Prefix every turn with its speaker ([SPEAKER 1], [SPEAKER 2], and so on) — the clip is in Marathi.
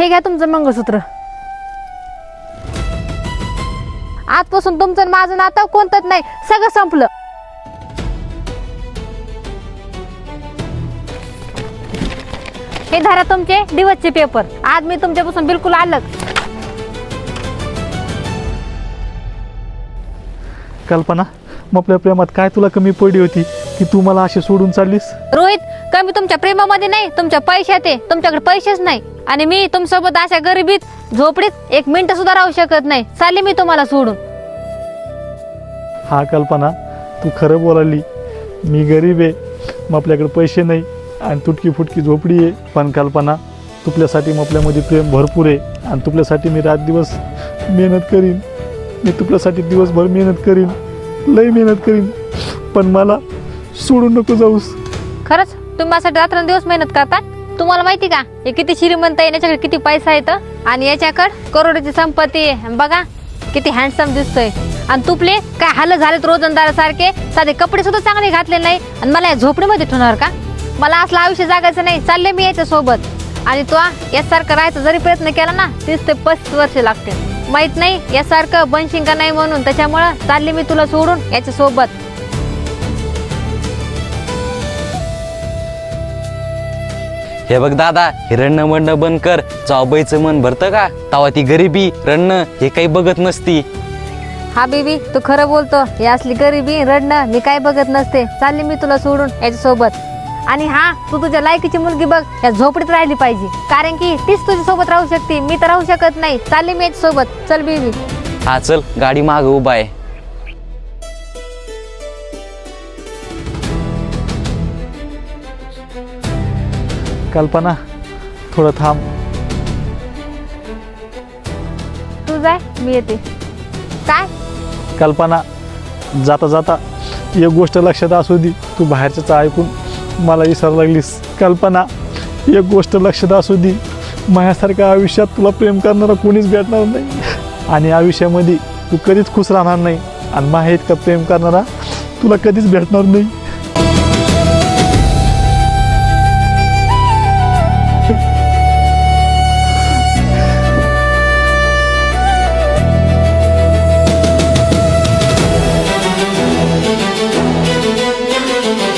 [SPEAKER 1] हे घ्या तुमचं मंगळसूत्र. आजपासून तुमचं आणि माझं नातं कोणतंच नाही, सगळं संपलं. हे धरा तुमचे दिवसचे पेपर. आज मी तुमच्यापासून बिलकुल अलग.
[SPEAKER 2] कल्पना, मग आपल्या प्रेमात काय तुला कमी पडली होती की तू मला अशी सोडून चाललीस?
[SPEAKER 1] रोहित, कमी तुमच्या प्रेमामध्ये नाही, तुमच्या पैशात आहे. तुमच्याकडे पैसेच नाही आणि मी तुमच्यासोबत अशा गरिबीत झोपडीत एक मिनिट सुद्धा राहू शकत नाही. चालले मी तुम्हाला सोडून.
[SPEAKER 2] हा कल्पना, तू खरं बोलाली. मी गरीब आहे, मग आपल्याकडे पैसे नाही आणि तुटकी फुटकी झोपडी आहे. पण कल्पना, तुपल्यासाठी मग आपल्यामध्ये प्रेम भरपूर आहे आणि तुपल्यासाठी मी रात दिवस मेहनत करीन. मी तुपल्यासाठी दिवसभर मेहनत करीन, लई मेहनत करीन. पण मला सोडून नको जाऊस.
[SPEAKER 1] खरंच तुम्ही माझ्यासाठी रात्रंदिवस मेहनत करता. तुम्हाला माहिती का हे किती श्रीमंत आहे, याच्याकडे किती पैसा येतं आणि याच्याकडे करोडोची संपत्ती आहे. बघा किती हँडसम दिसतोय. आणि तुपले काय हाल झालेत रोजंदारासारखे, साधे कपडे सुद्धा चांगले घातले नाही आणि मला या झोपडीमध्ये ठेवणार का? मला असलं आयुष्य जगायचं नाही. चालले मी याच्या सोबत. आणि तो यासारखं राहायचा जरी प्रयत्न केला ना 30 ते 35 वर्ष लागते. माहित नाही यासारखं बनशील का नाही म्हणून. त्याच्यामुळं चालले मी तुला सोडून याच्या सोबत.
[SPEAKER 3] हे बघ दादा, हे रडणं म्हणणं बंद कर. जाऊबाईचं मन भरतं का? तवा ती गरिबी रडणं हे काही बघत नसती.
[SPEAKER 1] हा बेबी, तू खरं बोलतो. हे असली गरिबी रडणं मी काय बघत नसते. चालले मी तुला सोडून याच्या सोबत. आणि हा, तू तुझ्या लायकीची मुलगी बघ, या झोपडीत राहिली पाहिजे. कारण की तीच तुझ्या सोबत राहू शकते, मी तर राहू शकत नाही. चालले मी याच्या सोबत. चल बेबी.
[SPEAKER 3] हा चल, गाडी माग उभा आहे.
[SPEAKER 2] कल्पना, थोडं थांब.
[SPEAKER 1] तू जाय, मी येते. काय?
[SPEAKER 2] कल्पना, जाता जाता एक गोष्ट लक्षात असू दे. तू बाहेरचं ऐकून मला विसरायला लागलीस. कल्पना, एक गोष्ट लक्षात असू दे. माझ्यासारख्या आयुष्यात तुला प्रेम करणारा कोणीच भेटणार नाही आणि आयुष्यामध्ये तू कधीच खुश राहणार नाही. आणि माझ्या इतकं प्रेम करणारा तुला कधीच भेटणार नाही.